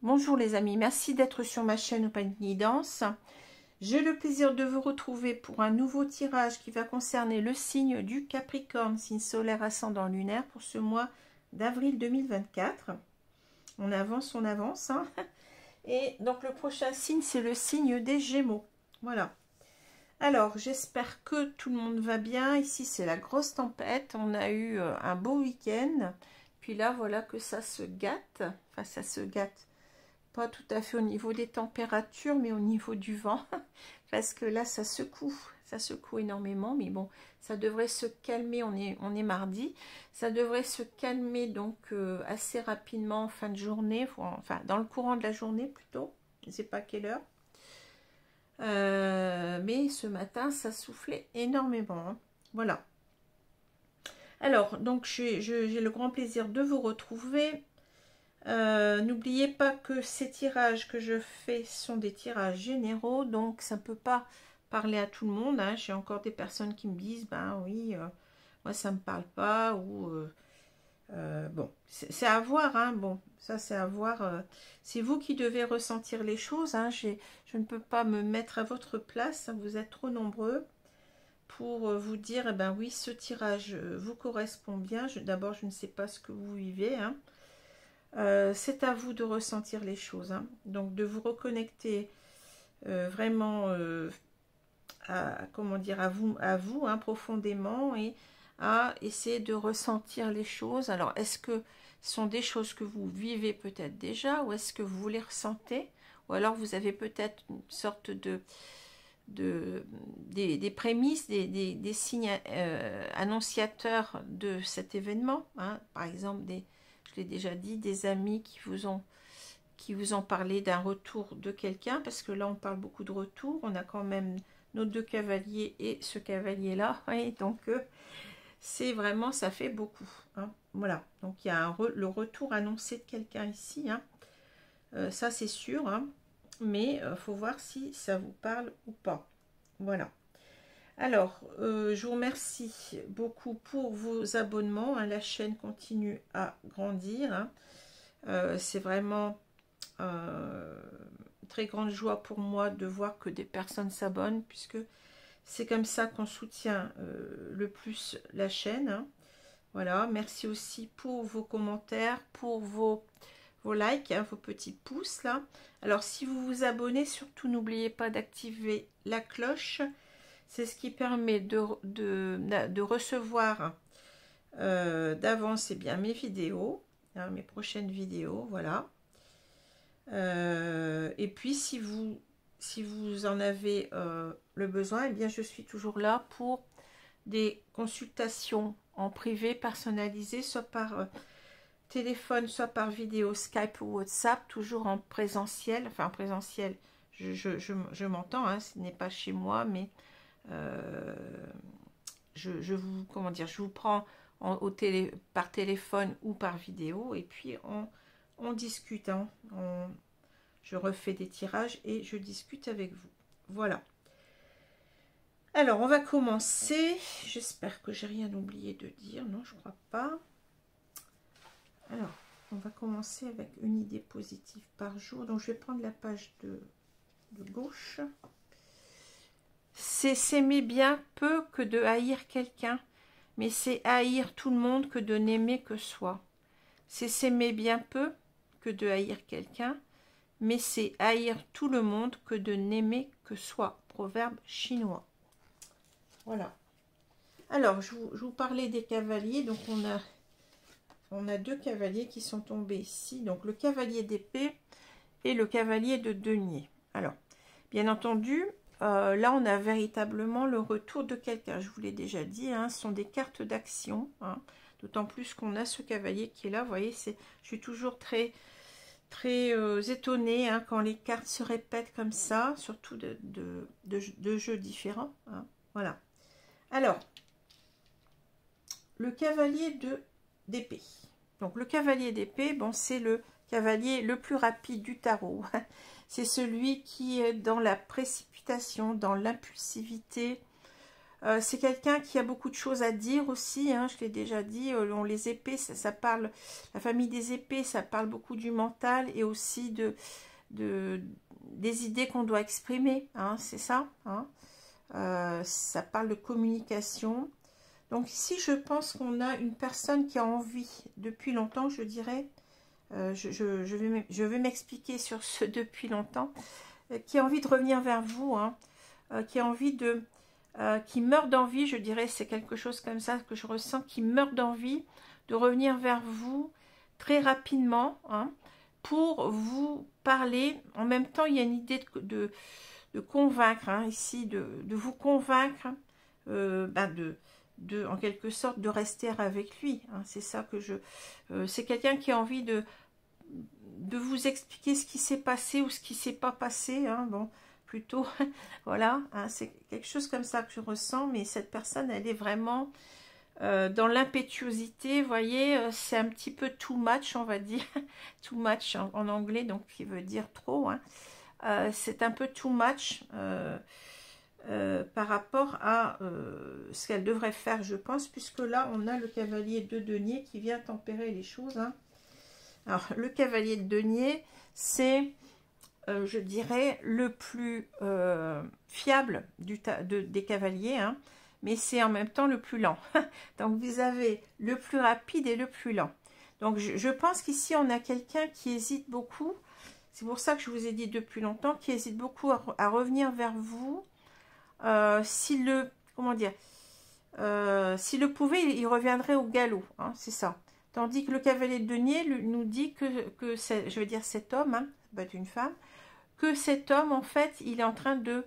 Bonjour les amis, merci d'être sur ma chaîne Opanie Danse. J'ai le plaisir de vous retrouver pour un nouveau tirage qui va concerner le signe du Capricorne, signe solaire ascendant lunaire pour ce mois d'avril 2024. On avance, hein. Et donc le prochain signe, c'est le signe des Gémeaux. Voilà. Alors, j'espère que tout le monde va bien. Ici, c'est la grosse tempête. On a eu un beau week-end. Puis là, voilà que ça se gâte. Enfin, ça se gâte. Pas tout à fait au niveau des températures, mais au niveau du vent, parce que là ça secoue énormément, mais bon, ça devrait se calmer, on est mardi, ça devrait se calmer donc assez rapidement en fin de journée, enfin dans le courant de la journée plutôt, je ne sais pas quelle heure, mais ce matin ça soufflait énormément, hein. Voilà. Alors, donc j'ai le grand plaisir de vous retrouver. N'oubliez pas que ces tirages que je fais sont des tirages généraux, donc ça ne peut pas parler à tout le monde, hein. J'ai encore des personnes qui me disent, ben oui, moi ça ne me parle pas, ou bon, c'est à voir, hein. Bon, ça c'est à voir, c'est vous qui devez ressentir les choses, hein. Je ne peux pas me mettre à votre place, hein. Vous êtes trop nombreux pour vous dire, eh ben oui, ce tirage vous correspond bien. D'abord, je ne sais pas ce que vous vivez, hein. C'est à vous de ressentir les choses, hein. Donc de vous reconnecter vraiment à, comment dire, à vous hein, profondément, et à essayer de ressentir les choses. Alors est-ce que ce sont des choses que vous vivez peut-être déjà, ou est-ce que vous les ressentez, ou alors vous avez peut-être une sorte des prémices, des signes annonciateurs de cet événement, hein. Par exemple je l'ai déjà dit, des amis qui vous ont parlé d'un retour de quelqu'un, parce que là on parle beaucoup de retour. On a quand même nos deux cavaliers et ce cavalier là, et donc c'est vraiment, ça fait beaucoup, hein. Voilà, donc il y a le retour annoncé de quelqu'un ici, hein. Ça c'est sûr, hein. Mais faut voir si ça vous parle ou pas. Voilà. Alors, je vous remercie beaucoup pour vos abonnements, hein. La chaîne continue à grandir, hein. C'est vraiment très grande joie pour moi de voir que des personnes s'abonnent, puisque c'est comme ça qu'on soutient le plus la chaîne, hein. Voilà, merci aussi pour vos commentaires, pour vos likes, hein, vos petits pouces là. Alors, si vous vous abonnez, surtout n'oubliez pas d'activer la cloche. C'est ce qui permet de recevoir d'avance, eh bien, mes vidéos, hein, mes prochaines vidéos, voilà. Et puis si vous en avez le besoin, eh bien je suis toujours là pour des consultations en privé personnalisées, soit par téléphone, soit par vidéo Skype ou WhatsApp, toujours en présentiel. Enfin en présentiel, je m'entends, hein, ce n'est pas chez moi, mais je vous prends par téléphone ou par vidéo, et puis on discute, hein. Je refais des tirages et je discute avec vous. Voilà. Alors, on va commencer. J'espère que j'ai rien oublié de dire. Non, je crois pas. Alors, on va commencer avec une idée positive par jour. Donc, je vais prendre la page de gauche. C'est s'aimer bien peu que de haïr quelqu'un, mais c'est haïr tout le monde que de n'aimer que soi. C'est s'aimer bien peu que de haïr quelqu'un, mais c'est haïr tout le monde que de n'aimer que soi. Proverbe chinois. Voilà. Alors, je vous parlais des cavaliers. Donc, on a deux cavaliers qui sont tombés ici. Donc, le cavalier d'épée et le cavalier de denier. Alors, bien entendu, là, on a véritablement le retour de quelqu'un. Je vous l'ai déjà dit, hein, ce sont des cartes d'action. Hein, d'autant plus qu'on a ce cavalier qui est là. Vous voyez, je suis toujours très étonnée hein, quand les cartes se répètent comme ça, surtout de jeux différents. Hein, voilà. Alors, le cavalier d'épée. Donc, le cavalier d'épée, bon, c'est le cavalier le plus rapide du tarot. C'est celui qui est dans la précipitation, dans l'impulsivité. C'est quelqu'un qui a beaucoup de choses à dire aussi, hein, je l'ai déjà dit. Les épées, ça parle, la famille des épées, ça parle beaucoup du mental et aussi des idées qu'on doit exprimer, hein, c'est ça. Hein. Ça parle de communication. Donc ici, je pense qu'on a une personne qui a envie, depuis longtemps, je dirais, je vais m'expliquer sur ce depuis longtemps, qui a envie de revenir vers vous, hein, qui a envie qui meurt d'envie, je dirais, c'est quelque chose comme ça que je ressens, qui meurt d'envie de revenir vers vous très rapidement, hein, pour vous parler. En même temps, il y a une idée de convaincre, hein, ici, de vous convaincre, en quelque sorte, de rester avec lui. Hein, c'est ça que c'est quelqu'un qui a envie de vous expliquer ce qui s'est passé ou ce qui s'est pas passé. Hein, bon, plutôt, voilà, hein, c'est quelque chose comme ça que je ressens, mais cette personne, elle est vraiment dans l'impétuosité, vous voyez, c'est un petit peu too much, on va dire, too much en anglais, donc qui veut dire trop, hein. C'est un peu too much par rapport à ce qu'elle devrait faire, je pense, puisque là, on a le cavalier de denier qui vient tempérer les choses, hein. Alors, le cavalier de denier, c'est, je dirais, le plus fiable des cavaliers, hein, mais c'est en même temps le plus lent. Donc, vous avez le plus rapide et le plus lent. Donc, je pense qu'ici, on a quelqu'un qui hésite beaucoup. C'est pour ça que je vous ai dit depuis longtemps, qui hésite beaucoup à revenir vers vous. S'il le pouvait, il reviendrait au galop, hein, c'est ça. Tandis que le cavalier de denier nous dit que je veux dire cet homme, hein, ça peut être une femme, que cet homme, en fait, il est en train de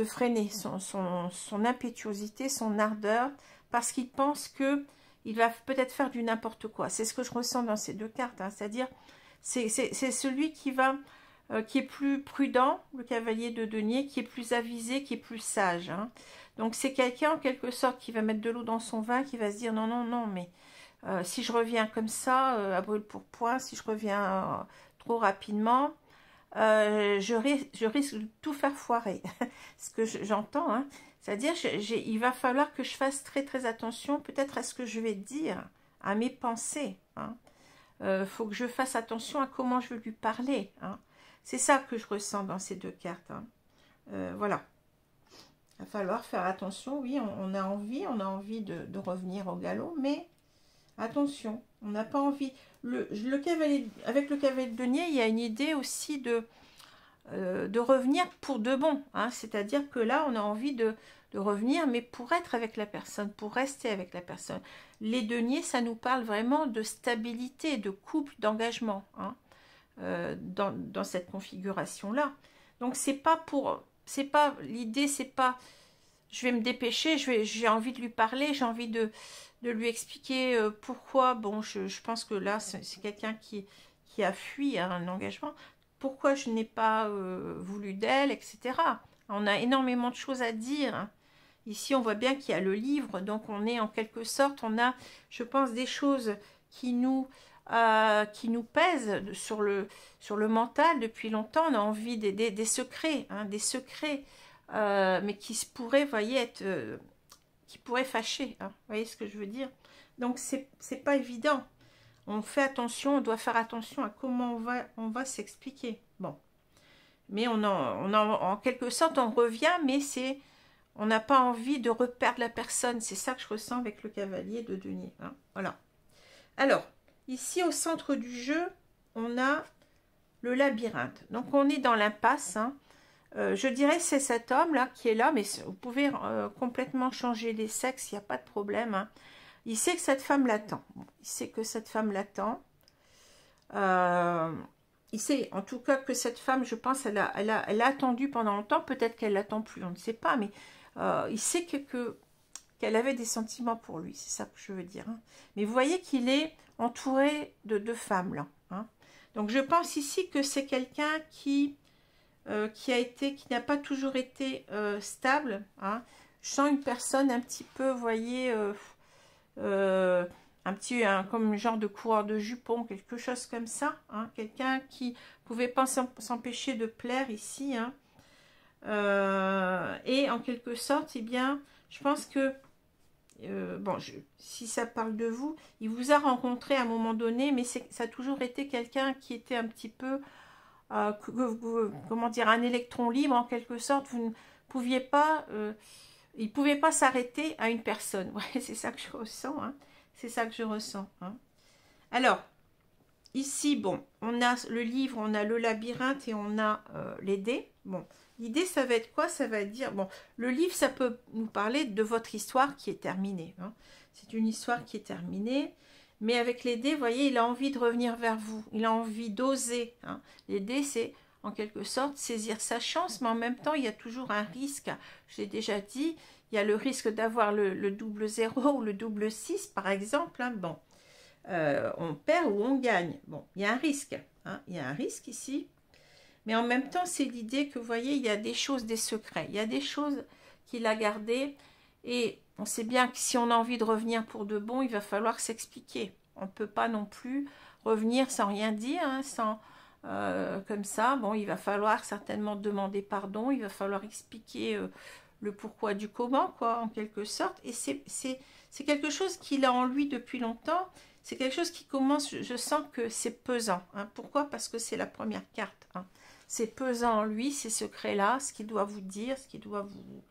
freiner son impétuosité, son ardeur, parce qu'il pense que il va peut-être faire du n'importe quoi. C'est ce que je ressens dans ces deux cartes, hein, c'est-à-dire, c'est celui qui est plus prudent, le cavalier de denier, qui est plus avisé, qui est plus sage. Hein. Donc, c'est quelqu'un, en quelque sorte, qui va mettre de l'eau dans son vin, qui va se dire, non, non, non, mais si je reviens comme ça, à brûle-pourpoint, si je reviens trop rapidement, je risque de tout faire foirer. Ce que j'entends, hein. C'est-à-dire, il va falloir que je fasse très, très attention, peut-être à ce que je vais dire, à mes pensées. Hein. Faut que je fasse attention à comment je veux lui parler. Hein. C'est ça que je ressens dans ces deux cartes. Hein. Voilà. Il va falloir faire attention. Oui, on a envie de revenir au galop, mais attention, on n'a pas envie. Avec le cavalier de denier, il y a une idée aussi de revenir pour de bon. Hein. C'est-à-dire que là, on a envie de revenir, mais pour être avec la personne, pour rester avec la personne. Les deniers, ça nous parle vraiment de stabilité, de couple, d'engagement, hein, dans cette configuration-là. Donc, l'idée, c'est pas, je vais me dépêcher, j'ai envie de lui parler, j'ai envie de lui expliquer pourquoi. Bon, je pense que là, c'est quelqu'un qui a fui un engagement. Pourquoi je n'ai pas voulu d'elle, etc. On a énormément de choses à dire. Hein. Ici, on voit bien qu'il y a le livre, donc on est en quelque sorte, on a, je pense, des choses qui nous pèsent sur le mental depuis longtemps. On a envie des secrets, hein, des secrets, mais qui pourraient, voyez, qui pourraient fâcher. Hein, vous voyez ce que je veux dire? Donc, c'est pas évident. On fait attention, on doit faire attention à comment on va s'expliquer. Bon. Mais en quelque sorte, on revient, mais on n'a pas envie de reperdre la personne. C'est ça que je ressens avec le cavalier de denier. Hein. Voilà. Alors, ici, au centre du jeu, on a le labyrinthe. Donc, on est dans l'impasse. Hein. Je dirais c'est cet homme-là qui est là, mais vous pouvez complètement changer les sexes, il n'y a pas de problème. Hein. Il sait que cette femme l'attend. Il sait que cette femme l'attend. il sait en tout cas que cette femme, je pense, elle a attendu pendant longtemps, peut-être qu'elle l'attend plus, on ne sait pas, mais il sait qu'elle avait des sentiments pour lui, c'est ça que je veux dire. Hein. Mais vous voyez qu'il est entouré de deux femmes là. Hein. Donc je pense ici que c'est quelqu'un qui n'a pas toujours été stable. Hein. Je sens une personne un petit peu, vous voyez, comme un genre de coureur de jupons, quelque chose comme ça. Hein. Quelqu'un qui pouvait pas s'empêcher de plaire ici. Hein. Et en quelque sorte, eh bien, je pense que bon, si ça parle de vous, il vous a rencontré à un moment donné, mais ça a toujours été quelqu'un qui était un petit peu, comment dire, un électron libre en quelque sorte. Vous ne pouviez pas, il ne pouvait pas s'arrêter à une personne. Ouais, c'est ça que je ressens. Hein. C'est ça que je ressens. Hein. Alors, ici, bon, on a le livre, on a le labyrinthe et on a les dés. Bon. L'idée, ça va être quoi? Ça va dire, bon, le livre, ça peut nous parler de votre histoire qui est terminée. Hein. C'est une histoire qui est terminée. Mais avec les dés, vous voyez, il a envie de revenir vers vous. Il a envie d'oser. Hein. Les dés, c'est en quelque sorte saisir sa chance, mais en même temps, il y a toujours un risque. Je l'ai déjà dit, il y a le risque d'avoir le double 0 ou le double 6, par exemple. Hein. Bon, on perd ou on gagne. Bon, il y a un risque. Hein. Il y a un risque ici. Mais en même temps, c'est l'idée que, vous voyez, il y a des choses, des secrets. Il y a des choses qu'il a gardées. Et on sait bien que si on a envie de revenir pour de bon, il va falloir s'expliquer. On ne peut pas non plus revenir sans rien dire, hein, sans comme ça. Bon, il va falloir certainement demander pardon. Il va falloir expliquer le pourquoi du comment, quoi, en quelque sorte. Et c'est quelque chose qu'il a en lui depuis longtemps. C'est quelque chose qui commence, je sens que c'est pesant. Hein. Pourquoi? Parce que c'est la première carte. Hein. C'est pesant en lui, ces secrets-là, ce qu'il doit vous dire, ce qu'il doit vous...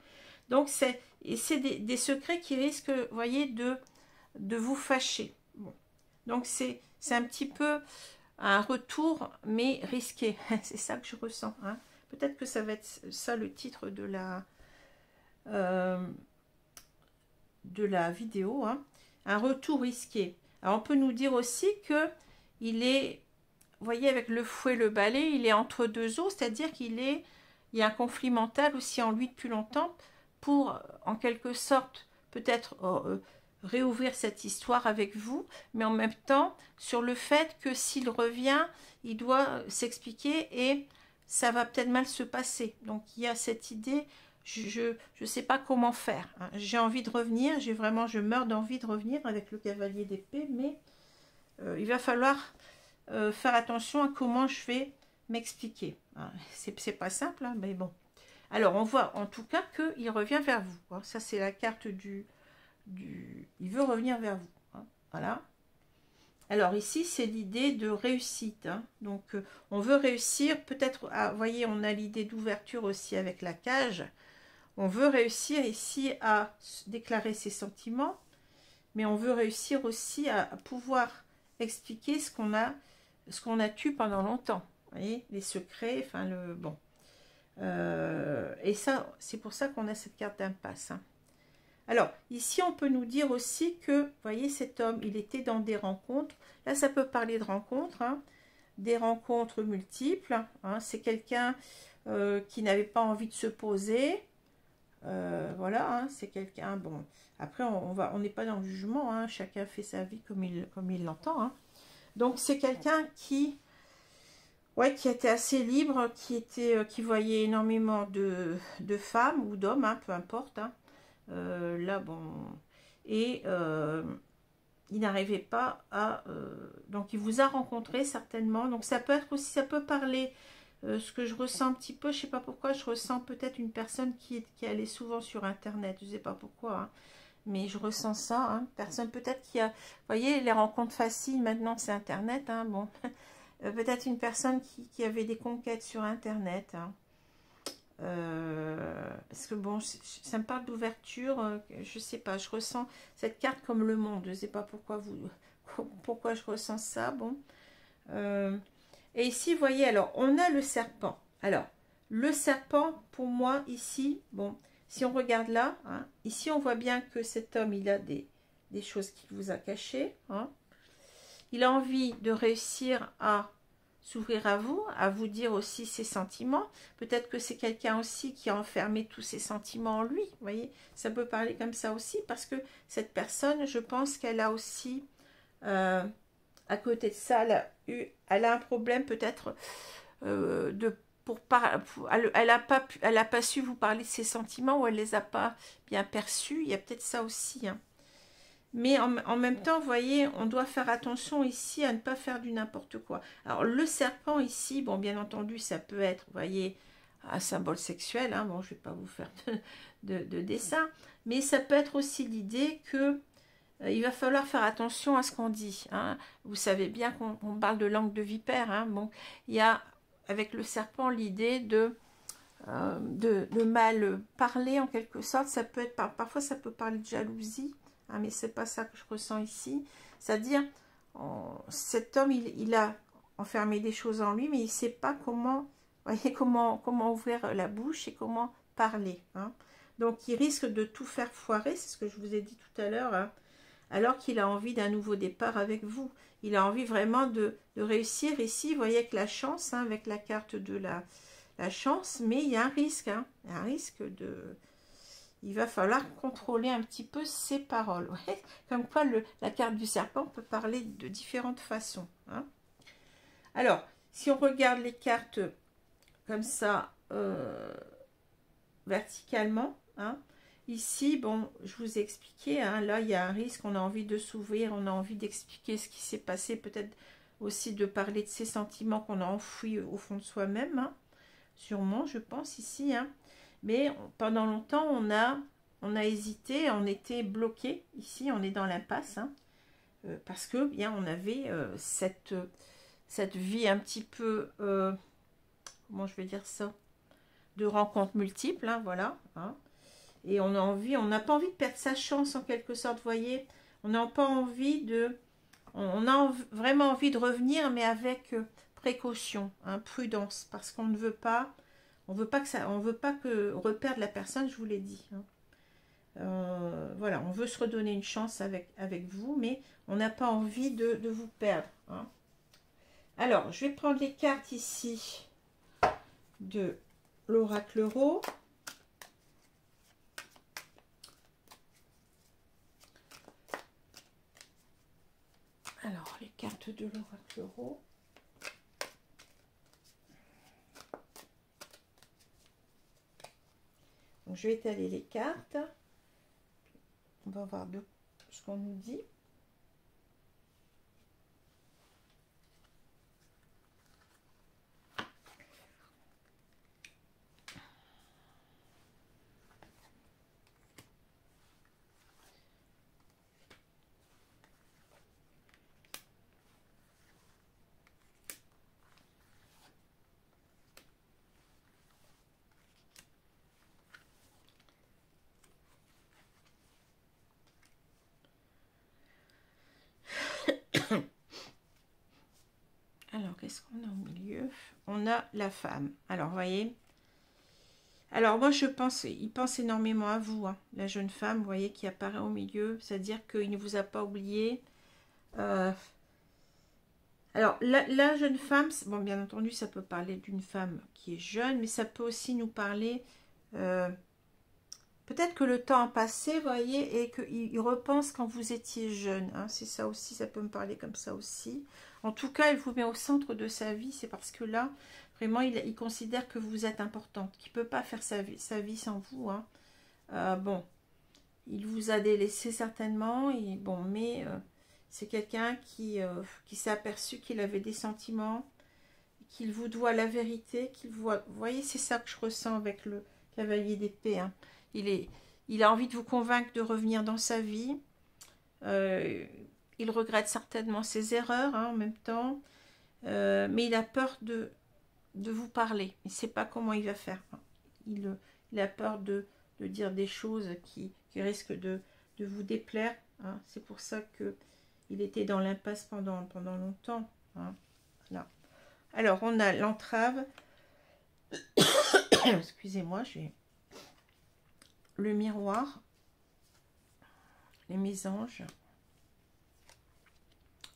Donc, c'est des secrets qui risquent, vous voyez, de vous fâcher. Bon. Donc, c'est un petit peu un retour, mais risqué. C'est ça que je ressens. Hein. Peut-être que ça va être ça le titre de la vidéo. Hein. Un retour risqué. Alors, on peut nous dire aussi que il est... Vous voyez, avec le fouet et le balai, il est entre deux eaux, c'est-à-dire il y a un conflit mental aussi en lui depuis longtemps pour, en quelque sorte, peut-être réouvrir cette histoire avec vous, mais en même temps, sur le fait que s'il revient, il doit s'expliquer et ça va peut-être mal se passer. Donc, il y a cette idée, je ne sais pas comment faire. Hein. J'ai envie de revenir, je meurs d'envie de revenir avec le cavalier d'épée, mais il va falloir... faire attention à comment je vais m'expliquer. Hein. C'est pas simple, hein, mais bon. Alors, on voit en tout cas qu'il revient vers vous. Hein. Ça, c'est la carte du... Il veut revenir vers vous. Hein. Voilà. Alors, ici, c'est l'idée de réussite. Hein. Donc, on veut réussir. Peut-être, vous voyez, on a l'idée d'ouverture aussi avec la cage. On veut réussir ici à déclarer ses sentiments. Mais on veut réussir aussi à pouvoir expliquer ce qu'on a tué pendant longtemps, vous voyez, les secrets, enfin le bon. Et ça, c'est pour ça qu'on a cette carte d'impasse. Hein. Alors, ici, on peut nous dire aussi que, vous voyez, cet homme, il était dans des rencontres. Là, ça peut parler de rencontres, hein, des rencontres multiples. Hein, c'est quelqu'un qui n'avait pas envie de se poser. Voilà, hein, c'est quelqu'un, bon, après, on n'est pas dans le jugement, hein, chacun fait sa vie comme il l'entend. Hein. Donc, c'est quelqu'un qui était assez libre, qui voyait énormément de femmes ou d'hommes, hein, peu importe. Hein. Là, bon, et il n'arrivait pas à... donc, il vous a rencontré certainement. Donc, ça peut être aussi, ça peut parler... ce que je ressens un petit peu, je ne sais pas pourquoi, je ressens peut-être une personne qui allait souvent sur Internet, je ne sais pas pourquoi. Hein. Mais je ressens ça, hein. Personne peut-être qui a... Vous voyez, les rencontres faciles, maintenant, c'est Internet. Hein, bon. Peut-être une personne qui avait des conquêtes sur Internet. Hein. Parce que, bon, ça me parle d'ouverture. Je ne sais pas, je ressens cette carte comme le monde. Je ne sais pas pourquoi je ressens ça. Bon. Et ici, vous voyez, alors, on a le serpent. Alors, le serpent, pour moi, ici, bon... Si on regarde là, hein, ici on voit bien que cet homme, il a des choses qu'il vous a cachées. Hein. Il a envie de réussir à s'ouvrir à vous dire aussi ses sentiments. Peut-être que c'est quelqu'un aussi qui a enfermé tous ses sentiments en lui. Vous voyez, ça peut parler comme ça aussi, parce que cette personne, je pense qu'elle a aussi, à côté de ça, elle a un problème peut-être elle a pas su vous parler de ses sentiments, ou elle les a pas bien perçus. Il y a peut-être ça aussi, hein. Mais en même temps, vous voyez, on doit faire attention ici à ne pas faire du n'importe quoi. Alors, le serpent ici, bon, bien entendu, ça peut être, vous voyez, un symbole sexuel, hein. Bon, je ne vais pas vous faire de dessin, mais ça peut être aussi l'idée que il va falloir faire attention à ce qu'on dit, hein. Vous savez bien qu'on parle de langue de vipère, hein. Bon, il y a, avec le serpent, l'idée de mal parler, en quelque sorte. Ça peut être, parfois, ça peut parler de jalousie. Ah, mais c'est pas ça que je ressens ici. C'est-à-dire, cet homme, il a enfermé des choses en lui, mais il ne sait pas comment, voyez, comment ouvrir la bouche et comment parler, hein. Donc, il risque de tout faire foirer, c'est ce que je vous ai dit tout à l'heure, hein, alors qu'il a envie d'un nouveau départ avec vous. Il a envie vraiment de réussir ici. Vous voyez, avec la chance, hein, avec la carte de la chance, mais il y a un risque, hein, il y a un risque de... Il va falloir contrôler un petit peu ses paroles. Ouais. Comme quoi, la carte du serpent peut parler de différentes façons, hein. Alors, si on regarde les cartes comme ça, verticalement, hein, ici, bon, je vous ai expliqué, hein, là, il y a un risque, on a envie de s'ouvrir, on a envie d'expliquer ce qui s'est passé, peut-être aussi de parler de ses sentiments qu'on a enfouis au fond de soi-même, hein, sûrement, je pense, ici, hein. Mais pendant longtemps, on a hésité, on était bloqué. Ici, on est dans l'impasse, hein, parce que bien, on avait cette vie un petit peu, comment je vais dire ça, de rencontres multiples, hein, voilà, hein. Et on n'a pas envie de perdre sa chance en quelque sorte, vous voyez. On n'a pas envie vraiment envie de revenir, mais avec précaution, hein, prudence, parce qu'on ne veut pas. On veut pas que reperdre la personne, je vous l'ai dit, hein. Voilà, on veut se redonner une chance avec vous, mais on n'a pas envie de vous perdre, hein. Alors, je vais prendre les cartes ici de l'oracle Euro. Alors, les cartes de l'oracle Euro. Donc, je vais étaler les cartes. On va voir ce qu'on nous dit. Alors, qu'est-ce qu'on a au milieu? On a la femme. Alors, vous voyez. Alors, moi, je pense, il pense énormément à vous, hein, la jeune femme, vous voyez, qui apparaît au milieu. C'est-à-dire qu'il ne vous a pas oublié. Alors, la jeune femme, bon, bien entendu, ça peut parler d'une femme qui est jeune, mais ça peut aussi nous parler... peut-être que le temps a passé, vous voyez, et qu'il repense quand vous étiez jeune, hein. C'est ça aussi, ça peut me parler comme ça aussi. En tout cas, il vous met au centre de sa vie, c'est parce que là, vraiment, il considère que vous êtes importante, qu'il ne peut pas faire sa vie sans vous, hein. Bon, il vous a délaissé certainement, et bon, mais c'est quelqu'un qui s'est aperçu qu'il avait des sentiments, qu'il vous doit la vérité, qu'il voit... Vous voyez, c'est ça que je ressens avec le cavalier d'épée, hein. Il a envie de vous convaincre de revenir dans sa vie. Il regrette certainement ses erreurs, hein, en même temps. Mais il a peur de vous parler. Il ne sait pas comment il va faire, hein. Il a peur de dire des choses qui risquent de vous déplaire, hein. C'est pour ça qu'il était dans l'impasse pendant longtemps, hein. Là. Alors, on a l'entrave. Excusez-moi, j'ai... Le miroir, les mésanges,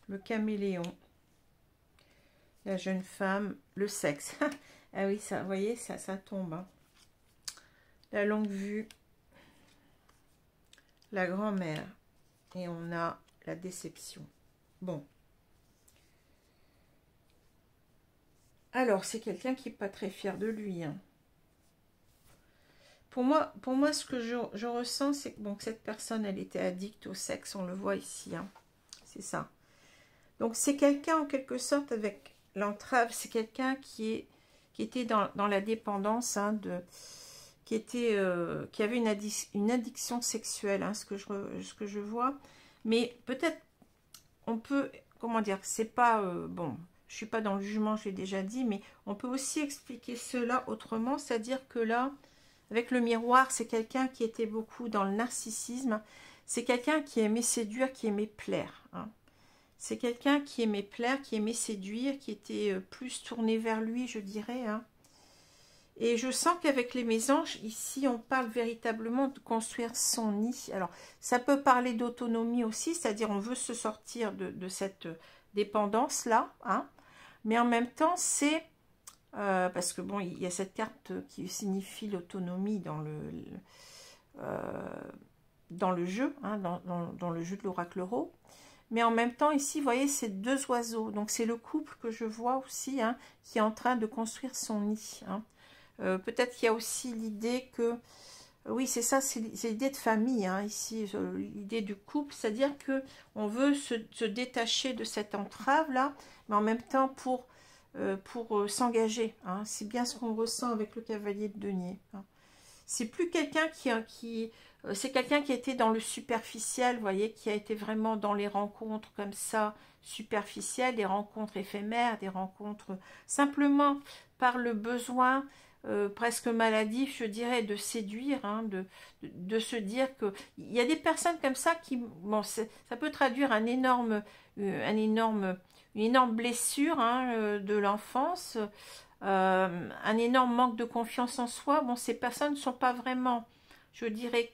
le caméléon, La jeune femme, le sexe. Ah oui, ça, vous voyez, ça tombe. Hein. La longue vue, la grand-mère. Et on a la déception. Bon. Alors, c'est quelqu'un qui n'est pas très fier de lui. Hein. Pour moi, ce que je ressens, c'est que, bon, que cette personne, elle était addicte au sexe. On le voit ici. Hein. C'est ça. Donc, c'est quelqu'un, en quelque sorte, avec l'entrave. C'est quelqu'un qui était dans la dépendance, hein, qui avait une addiction sexuelle, hein, ce que je vois. Mais peut-être, on peut, comment dire, c'est pas, bon, je suis pas dans le jugement, je l'ai déjà dit, mais on peut aussi expliquer cela autrement, c'est-à-dire que là, avec le miroir, c'est quelqu'un qui était beaucoup dans le narcissisme, c'est quelqu'un qui aimait séduire, qui aimait plaire, hein. C'est quelqu'un qui aimait plaire, qui aimait séduire, qui était plus tourné vers lui, je dirais, hein. Et je sens qu'avec les mésanges, ici, on parle véritablement de construire son nid. Alors, ça peut parler d'autonomie aussi, c'est-à-dire on veut se sortir de cette dépendance-là, hein. Mais en même temps, c'est... parce que, bon, il y a cette carte qui signifie l'autonomie dans le jeu, hein, dans le jeu de l'oracle Euro. Mais en même temps, ici, vous voyez, c'est deux oiseaux. Donc, c'est le couple que je vois aussi, hein, qui est en train de construire son nid, hein. Peut-être qu'il y a aussi l'idée que, oui, c'est ça, c'est l'idée de famille, hein, ici, l'idée du couple, c'est-à-dire que on veut se détacher de cette entrave-là, mais en même temps pour s'engager, hein. C'est bien ce qu'on ressent avec le cavalier de denier, hein. C'est plus quelqu'un c'est quelqu'un qui était dans le superficiel, vous voyez, qui a été vraiment dans les rencontres comme ça, superficielles, des rencontres éphémères, des rencontres simplement par le besoin presque maladif, je dirais, de séduire, hein, de se dire que il y a des personnes comme ça qui, bon, ça peut traduire une énorme blessure, hein, de l'enfance, un énorme manque de confiance en soi. Bon, ces personnes ne sont pas vraiment, je dirais,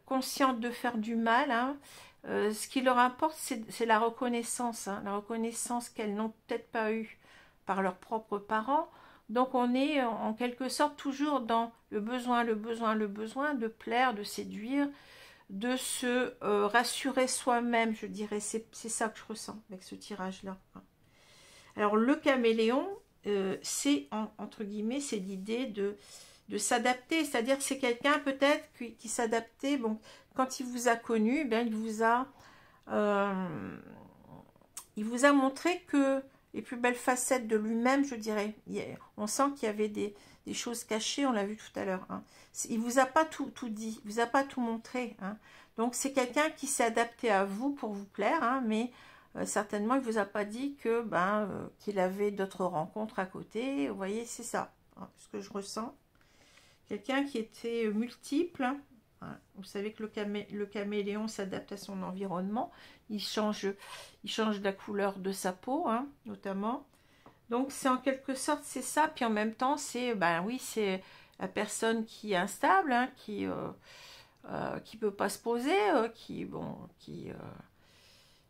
conscientes de faire du mal, hein. Ce qui leur importe, c'est la reconnaissance, hein, la reconnaissance qu'elles n'ont peut-être pas eue par leurs propres parents. Donc on est en quelque sorte toujours dans le besoin de plaire, de séduire, de se rassurer soi-même, je dirais. C'est ça que je ressens avec ce tirage-là. Alors le caméléon, c'est entre guillemets, c'est l'idée de s'adapter, c'est-à-dire que c'est quelqu'un peut-être qui s'adaptait. Bon, quand il vous a connu, bien, il vous a montré que les plus belles facettes de lui-même, je dirais. On sent qu'il y avait des choses cachées, on l'a vu tout à l'heure, hein. Il ne vous a pas tout dit, il ne vous a pas tout montré, hein. Donc c'est quelqu'un qui s'est adapté à vous pour vous plaire, hein, mais certainement il ne vous a pas dit que qu'il avait d'autres rencontres à côté. Vous voyez, c'est ça, hein, ce que je ressens. Quelqu'un qui était multiple, hein. Vous savez que le caméléon s'adapte à son environnement. Il change la couleur de sa peau, hein, notamment. Donc, c'est en quelque sorte, c'est ça. Puis en même temps, c'est, oui, c'est la personne qui est instable, hein, qui peut pas se poser,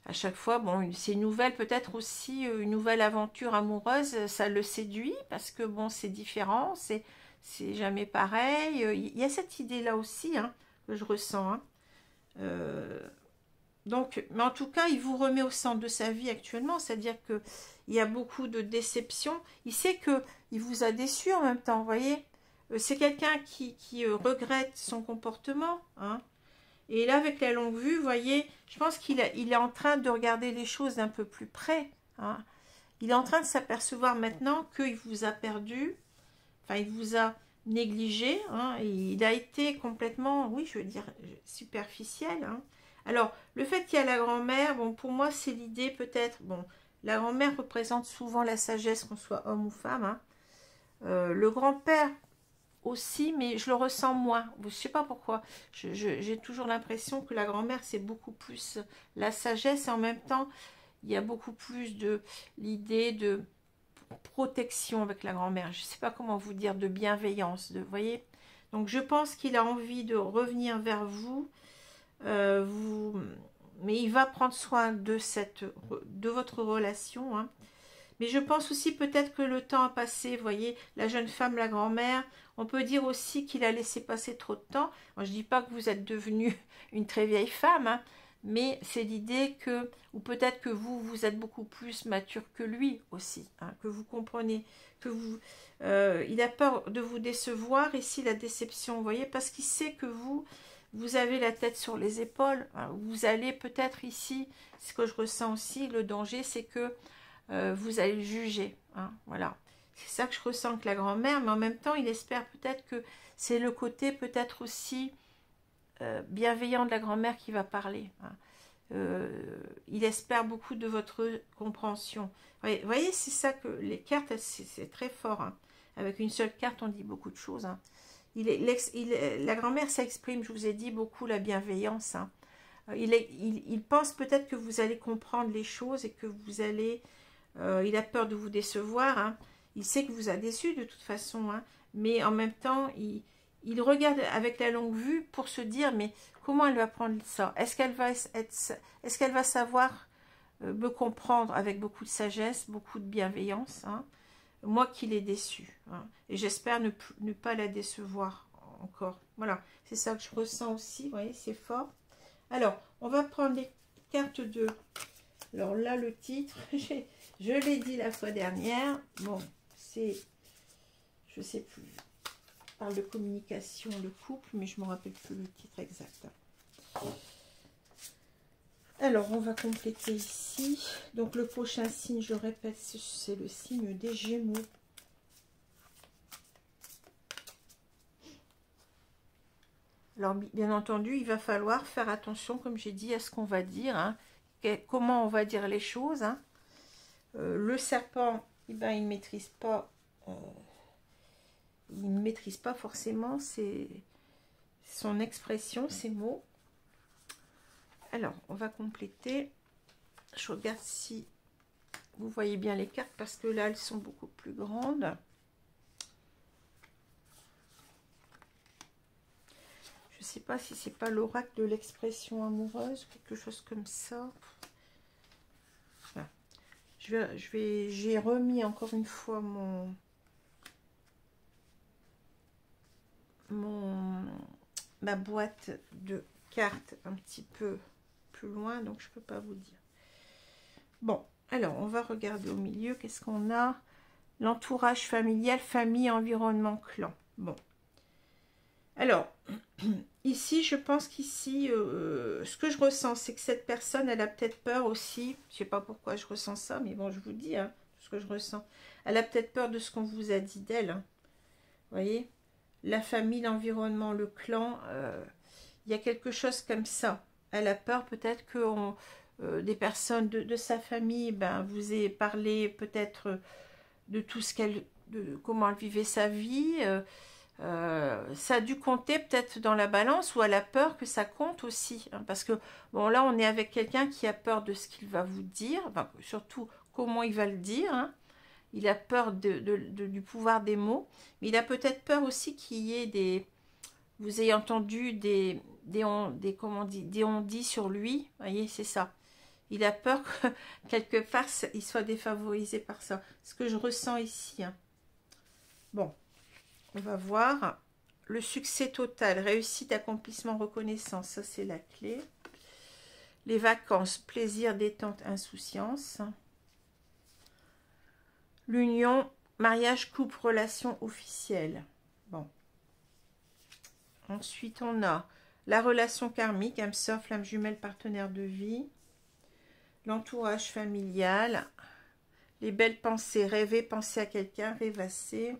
à chaque fois, bon, c'est une nouvelle, peut-être aussi une nouvelle aventure amoureuse, ça le séduit, parce que, bon, c'est différent, c'est jamais pareil. Il y a cette idée-là aussi, hein, que je ressens, hein. Donc, mais en tout cas, il vous remet au centre de sa vie actuellement, c'est-à-dire que il y a beaucoup de déceptions. Il sait que il vous a déçu en même temps, vous voyez. C'est quelqu'un qui regrette son comportement, hein. Et là, avec la longue vue, vous voyez, je pense qu'il est en train de regarder les choses d'un peu plus près, hein. Il est en train de s'apercevoir maintenant qu'il vous a perdu, enfin, il vous a négligé, hein, et il a été complètement, oui, je veux dire, superficiel, hein. Alors, le fait qu'il y a la grand-mère, bon, pour moi, c'est l'idée peut-être, bon, la grand-mère représente souvent la sagesse, qu'on soit homme ou femme, hein. Le grand-père aussi, mais je le ressens moins. Je ne sais pas pourquoi. J'ai toujours l'impression que la grand-mère, c'est beaucoup plus la sagesse, et en même temps, il y a beaucoup plus de l'idée de protection avec la grand-mère. Je ne sais pas comment vous dire, de bienveillance, vous voyez. Donc, je pense qu'il a envie de revenir vers vous, mais il va prendre soin de votre relation, hein. Mais je pense aussi peut-être que le temps a passé, vous voyez, la jeune femme, la grand-mère. On peut dire aussi qu'il a laissé passer trop de temps. Moi, je ne dis pas que vous êtes devenue une très vieille femme, hein, mais c'est l'idée que, ou peut-être que vous êtes beaucoup plus mature que lui aussi, hein, que vous comprenez, que vous, il a peur de vous décevoir, ici la déception, vous voyez, parce qu'il sait que vous avez la tête sur les épaules, hein, vous allez peut-être ici, ce que je ressens aussi, le danger, c'est que vous allez le juger, hein, voilà. C'est ça que je ressens avec la grand-mère, mais en même temps, il espère peut-être que c'est le côté peut-être aussi bienveillant de la grand-mère qui va parler. Hein. Il espère beaucoup de votre compréhension. Vous voyez, c'est ça que les cartes, c'est très fort. Hein. Avec une seule carte, on dit beaucoup de choses. Hein. La grand-mère s'exprime, je vous ai dit, beaucoup la bienveillance. Hein. Il pense peut-être que vous allez comprendre les choses et que vous allez... il a peur de vous décevoir. Hein. Il sait que vous a déçu de toute façon. Hein. Mais en même temps, il regarde avec la longue vue pour se dire, mais comment elle va prendre ça? Est-ce qu'elle va savoir me comprendre avec beaucoup de sagesse, beaucoup de bienveillance, hein? Moi qui l'ai déçue. Hein. Et j'espère ne pas la décevoir encore. Voilà, c'est ça que je ressens aussi. Vous voyez, c'est fort. Alors, on va prendre les cartes de... Alors là, le titre, je l'ai dit la fois dernière. Bon, c'est... Je sais plus. On parle de communication, le couple, mais je ne me rappelle plus le titre exact. Alors, on va compléter ici. Donc, le prochain signe, je répète, c'est le signe des Gémeaux. Alors, bien entendu, il va falloir faire attention, comme j'ai dit, à ce qu'on va dire. Hein, comment on va dire les choses. Hein. Le serpent, eh ben, il ne maîtrise pas... il ne maîtrise pas forcément son expression, ses mots. Alors, on va compléter. Je regarde si vous voyez bien les cartes, parce que là, elles sont beaucoup plus grandes. Je ne sais pas si c'est pas l'oracle de l'expression amoureuse, quelque chose comme ça. Voilà. J'ai remis encore une fois ma boîte de cartes un petit peu plus loin, donc je peux pas vous dire. Bon, alors on va regarder au milieu, qu'est-ce qu'on a? L'entourage familial, famille, environnement, clan. Bon, alors ici je pense qu'ici ce que je ressens, c'est que cette personne, elle a peut-être peur aussi, je sais pas pourquoi je ressens ça, mais bon, je vous dis hein, ce que je ressens. Elle a peut-être peur de ce qu'on vous a dit d'elle, hein. Vous voyez, la famille, l'environnement, le clan, il y a quelque chose comme ça. Elle a peur peut-être que des personnes de sa famille ben, vous aient parlé peut-être de tout ce comment elle vivait sa vie. Ça a dû compter peut-être dans la balance, ou elle a peur que ça compte aussi. Hein, parce que, bon, là, on est avec quelqu'un qui a peur de ce qu'il va vous dire, enfin, surtout comment il va le dire. Hein. Il a peur du pouvoir des mots, mais il a peut-être peur aussi qu'il y ait vous ayez entendu comment on dit, des on-dit sur lui. Vous voyez, c'est ça. Il a peur que quelque part il soit défavorisé par ça. Ce que je ressens ici. Hein. Bon, on va voir. Le succès total, réussite, accomplissement, reconnaissance. Ça, c'est la clé. Les vacances, plaisir, détente, insouciance. L'union, mariage, couple, relation officielle. Bon. Ensuite, on a la relation karmique, âme sœur, flamme jumelle, partenaire de vie. L'entourage familial. Les belles pensées, rêver, penser à quelqu'un, rêvasser.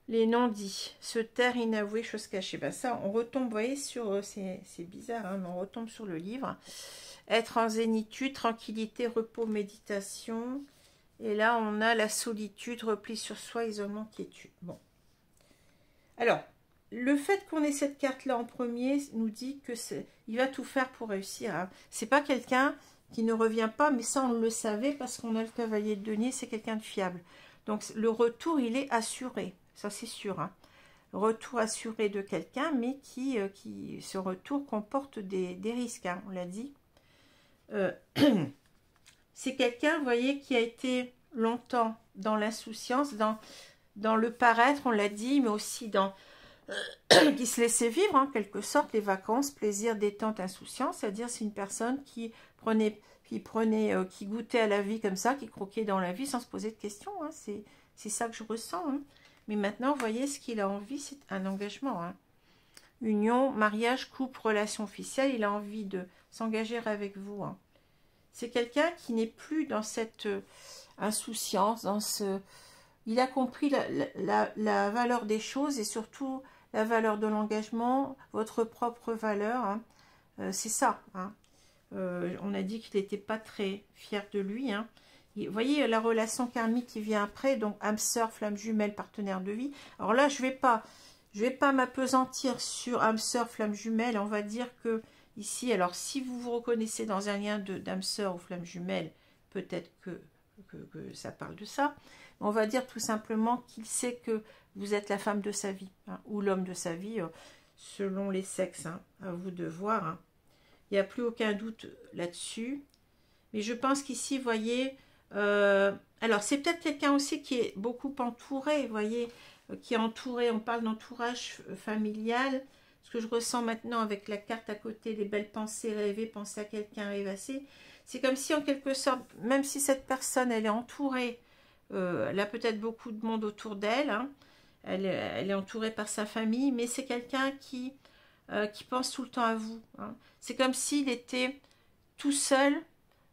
Les non-dits, se taire, inavouer, chose cachée. Ben ça, on retombe, vous voyez, sur... C'est bizarre, hein, mais on retombe sur le livre. Être en zénitude, tranquillité, repos, méditation. Et là, on a la solitude, repli sur soi, isolement, quiétude. Bon. Alors, le fait qu'on ait cette carte-là en premier nous dit que il va tout faire pour réussir. Hein. C'est pas quelqu'un qui ne revient pas, mais ça, on le savait parce qu'on a le cavalier de denier, c'est quelqu'un de fiable. Donc, le retour, il est assuré. Ça, c'est sûr. Hein. Retour assuré de quelqu'un, mais qui ce retour comporte des risques, hein, on l'a dit. c'est quelqu'un, vous voyez, qui a été longtemps dans l'insouciance, dans le paraître, on l'a dit, mais aussi dans qui se laissait vivre, en quelque sorte, les vacances, plaisir, détente, insouciance, c'est-à-dire c'est une personne qui goûtait à la vie comme ça, qui croquait dans la vie sans se poser de questions, hein. C'est ça que je ressens, hein. Mais maintenant, vous voyez, ce qu'il a envie, c'est un engagement, hein. Union, mariage, couple, relation officielle, il a envie de s'engager avec vous, hein. C'est quelqu'un qui n'est plus dans cette insouciance, dans ce... Il a compris la valeur des choses et surtout la valeur de l'engagement, votre propre valeur, hein. C'est ça, hein. On a dit qu'il n'était pas très fier de lui, hein. Vous voyez la relation karmique qui vient après, donc âme sœur, flamme jumelle, partenaire de vie. Alors là, je vais pas m'appesantir sur âme sœur, flamme jumelle. On va dire que ici, alors si vous vous reconnaissez dans un lien d'âme sœur ou flamme jumelle, peut-être que ça parle de ça. On va dire tout simplement qu'il sait que vous êtes la femme de sa vie, hein, ou l'homme de sa vie, selon les sexes, hein, à vous de voir, hein. Il n'y a plus aucun doute là-dessus. Mais je pense qu'ici, vous voyez, alors c'est peut-être quelqu'un aussi qui est beaucoup entouré, vous voyez, qui est entouré, on parle d'entourage familial. Ce que je ressens maintenant avec la carte à côté, les belles pensées, rêver, penser à quelqu'un, rêvasser. C'est comme si en quelque sorte, même si cette personne, elle est entourée, elle a peut-être beaucoup de monde autour d'elle, hein, elle est entourée par sa famille, mais c'est quelqu'un qui pense tout le temps à vous, hein. C'est comme s'il était tout seul,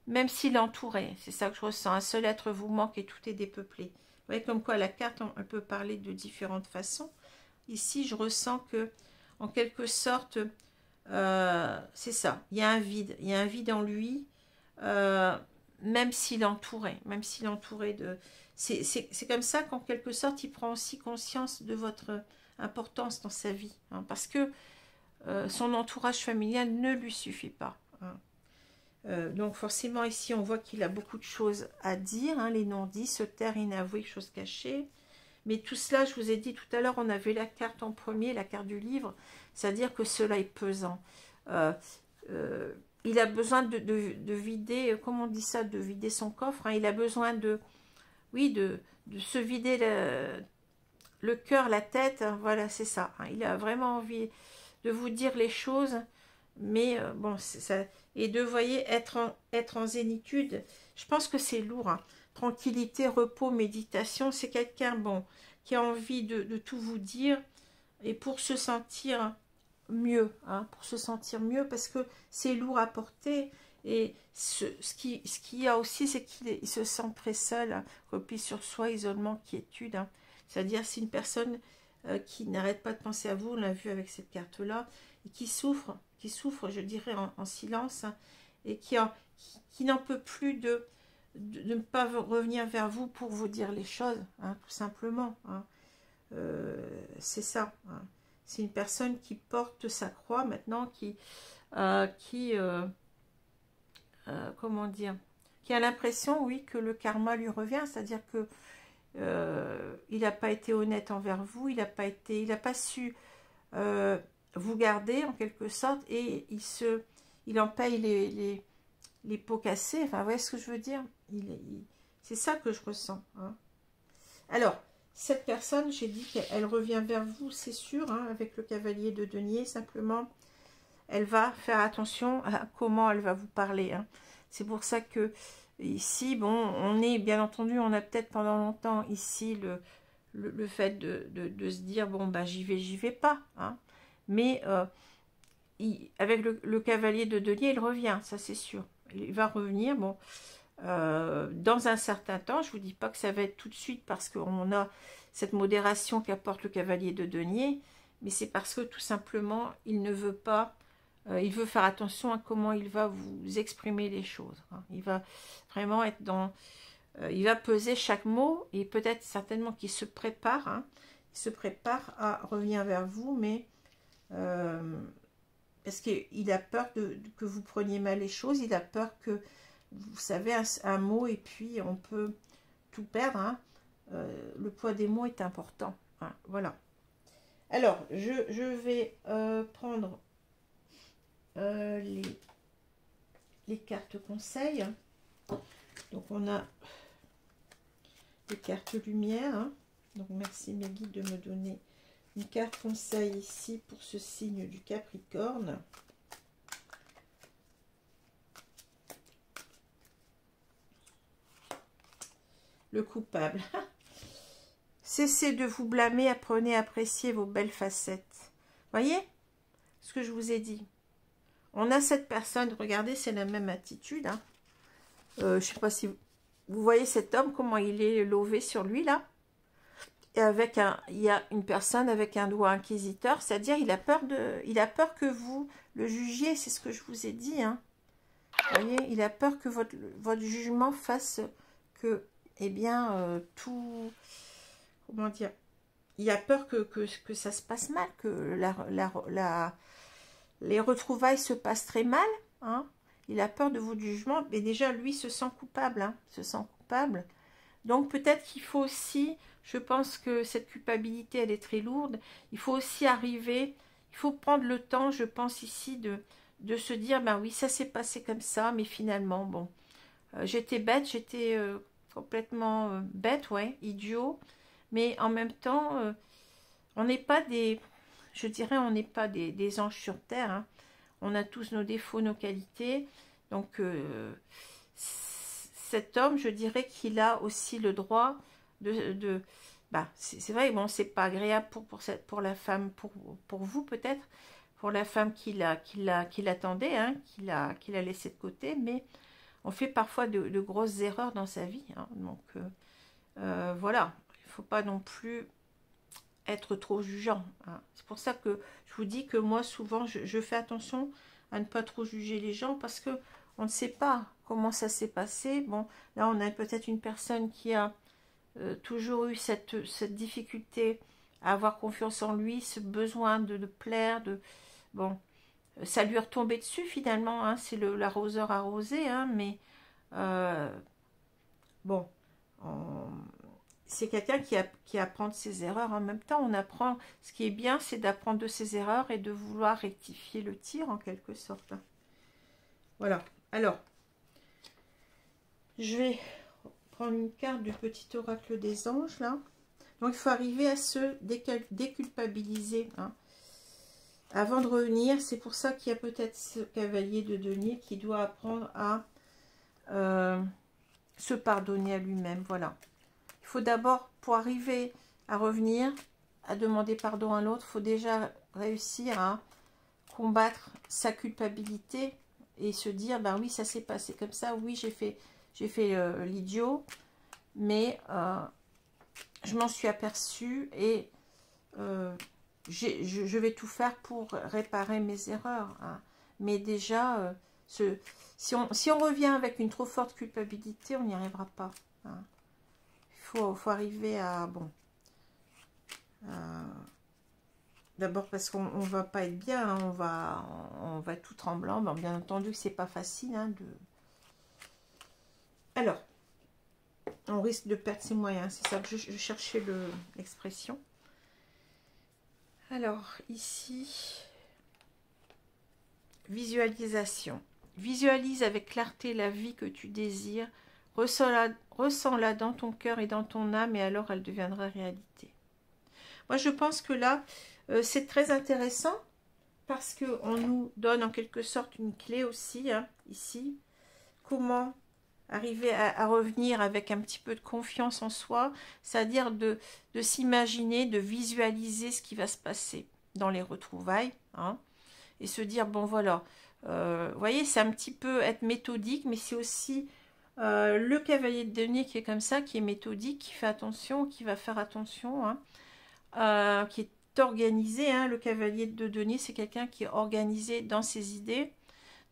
même s'il est entouré. C'est ça que je ressens. Un seul être vous manque et tout est dépeuplé. Vous voyez comme quoi la carte, on peut parler de différentes façons. Ici, je ressens que, en quelque sorte, c'est ça. Il y a un vide. Il y a un vide en lui, même s'il est entouré. Même s'il est entouré de... C'est comme ça qu'en quelque sorte, il prend aussi conscience de votre importance dans sa vie, hein, parce que son entourage familial ne lui suffit pas, hein. Donc forcément ici on voit qu'il a beaucoup de choses à dire, hein, les non-dits, se taire, inavouer, choses cachées. Mais tout cela, je vous ai dit tout à l'heure, on avait la carte en premier, la carte du livre, c'est-à-dire que cela est pesant. Il a besoin de vider, comment on dit ça, de vider son coffre, hein. Il a besoin de, oui, de se vider le cœur, la tête, hein, voilà, c'est ça, hein. Il a vraiment envie de vous dire les choses, mais bon, ça, et de, voyez, être en zénitude, je pense que c'est lourd, hein. Tranquillité, repos, méditation, c'est quelqu'un, bon, qui a envie de tout vous dire, et pour se sentir mieux, hein, pour se sentir mieux, parce que c'est lourd à porter, et ce qu'il y a aussi, c'est qu'il se sent très seul, hein, repli sur soi, isolement, quiétude, hein. C'est-à-dire c'est une personne qui n'arrête pas de penser à vous, on l'a vu avec cette carte-là, et qui souffre, je dirais, en silence, hein, et qui n'en peut plus de ne pas revenir vers vous pour vous dire les choses, hein, tout simplement, hein. C'est ça, hein. C'est une personne qui porte sa croix maintenant, comment dire, qui a l'impression, oui, que le karma lui revient, c'est-à-dire que il n'a pas été honnête envers vous, il n'a pas su vous garder en quelque sorte, et il en paye les pots cassés. Enfin, vous voyez ce que je veux dire, c'est ça que je ressens, hein. Alors, cette personne, j'ai dit qu'elle revient vers vous, c'est sûr, hein, avec le cavalier de denier. Simplement, elle va faire attention à comment elle va vous parler, hein. C'est pour ça que ici, bon, on est, bien entendu, on a peut-être pendant longtemps ici le fait de se dire, bon, bah j'y vais pas, hein. Mais avec le cavalier de denier, il revient, ça c'est sûr. Il va revenir, bon, dans un certain temps. Je vous dis pas que ça va être tout de suite, parce qu'on a cette modération qu'apporte le cavalier de denier, mais c'est parce que tout simplement, il ne veut pas... il veut faire attention à comment il va vous exprimer les choses, hein. Il va vraiment être dans... il va peser chaque mot, et peut-être certainement qu'il se prépare, hein. Il se prépare à revenir vers vous, mais parce qu'il a peur que vous preniez mal les choses. Il a peur que, vous savez, un mot et puis on peut tout perdre, hein. Le poids des mots est important, hein. Voilà. Alors, je vais prendre les cartes conseils. Donc on a des cartes lumière. Hein. Donc merci mes guides de me donner une carte conseil ici pour ce signe du Capricorne. Le coupable. Cessez de vous blâmer, apprenez à apprécier vos belles facettes. Voyez ce que je vous ai dit. On a cette personne, regardez, c'est la même attitude. Hein. Je ne sais pas si vous voyez cet homme, comment il est lové sur lui, là. Et avec il y a une personne avec un doigt inquisiteur, c'est-à-dire il a peur que vous le jugiez, c'est ce que je vous ai dit. Hein. Vous voyez, il a peur que votre jugement fasse que, eh bien, tout... Comment dire? Il a peur que ça se passe mal, que les retrouvailles se passent très mal. Hein. Il a peur de votre jugement, mais déjà, lui se sent coupable. Hein, se sent coupable. Donc, peut-être qu'il faut aussi, je pense que cette culpabilité, elle est très lourde. Il faut aussi arriver, il faut prendre le temps, je pense ici, de se dire, ben oui, ça s'est passé comme ça, mais finalement, bon, j'étais bête, j'étais complètement bête, ouais, idiot. Mais en même temps, on n'est pas des, je dirais, on n'est pas des anges sur terre. Hein. On a tous nos défauts, nos qualités. Donc, cet homme, je dirais qu'il a aussi le droit bah, c'est vrai, bon, c'est pas agréable pour la femme, pour vous peut-être, pour la femme qui l'attendait, hein, qu'il a laissé de côté, mais on fait parfois de grosses erreurs dans sa vie. Hein. Donc, voilà. Il ne faut pas non plus être trop jugeant. Hein. C'est pour ça que je vous dis que moi, souvent, je fais attention à ne pas trop juger les gens parce que on ne sait pas comment ça s'est passé. Bon, là, on a peut-être une personne qui a toujours eu cette difficulté à avoir confiance en lui, ce besoin de plaire. Bon, ça lui est retombé dessus finalement. Hein, c'est l'arroseur arrosé, hein, mais bon, c'est quelqu'un qui apprend de ses erreurs. En même temps, on apprend. Ce qui est bien, c'est d'apprendre de ses erreurs et de vouloir rectifier le tir en quelque sorte. Voilà. Alors, je vais prendre une carte du petit oracle des anges là. Donc, il faut arriver à se déculpabiliser. Hein. Avant de revenir, c'est pour ça qu'il y a peut-être ce cavalier de denier qui doit apprendre à se pardonner à lui-même. Voilà. Il faut d'abord, pour arriver à revenir, à demander pardon à l'autre, il faut déjà réussir à combattre sa culpabilité et se dire, ben oui, ça s'est passé comme ça, oui, j'ai fait l'idiot, mais je m'en suis aperçue et je vais tout faire pour réparer mes erreurs. Hein. Mais déjà, si on revient avec une trop forte culpabilité, on n'y arrivera pas. Hein. Il faut arriver à... Bon. D'abord parce qu'on ne va pas être bien, hein, on va être tout tremblant. Bon, bien entendu que c'est pas facile. Hein, Alors, on risque de perdre ses moyens. C'est ça que je cherchais l'expression. Alors, ici, visualisation. Visualise avec clarté la vie que tu désires. Ressens-la dans ton cœur et dans ton âme et alors elle deviendra réalité. Moi, je pense que là, c'est très intéressant parce qu'on nous donne en quelque sorte une clé aussi, hein, ici. Comment arriver à revenir avec un petit peu de confiance en soi, c'est-à-dire de s'imaginer, de visualiser ce qui va se passer dans les retrouvailles, hein, et se dire, bon voilà, vous voyez, c'est un petit peu être méthodique, mais c'est aussi le cavalier de denier qui est comme ça, qui est méthodique, qui fait attention, qui va faire attention, hein, qui est organisé, hein, le cavalier de denier, c'est quelqu'un qui est organisé dans ses idées.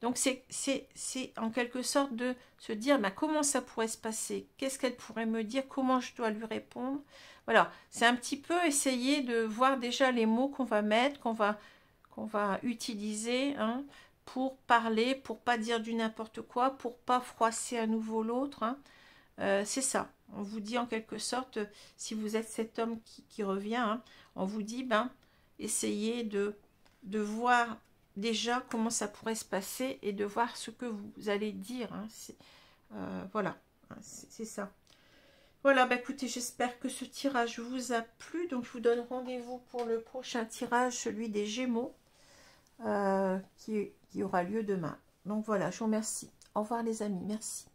Donc, c'est en quelque sorte de se dire, bah, comment ça pourrait se passer? Qu'est-ce qu'elle pourrait me dire? Comment je dois lui répondre? Voilà, c'est un petit peu essayer de voir déjà les mots qu'on va mettre, qu'on va utiliser, hein, pour parler, pour pas dire du n'importe quoi, pour pas froisser à nouveau l'autre. Hein. C'est ça. On vous dit en quelque sorte, si vous êtes cet homme qui revient, hein, on vous dit, ben, essayez de voir déjà comment ça pourrait se passer et de voir ce que vous allez dire. Hein. Voilà. C'est ça. Voilà, bah écoutez, j'espère que ce tirage vous a plu. Donc, je vous donne rendez-vous pour le prochain tirage, celui des Gémeaux, qui aura lieu demain. Donc, voilà, je vous remercie. Au revoir les amis, merci.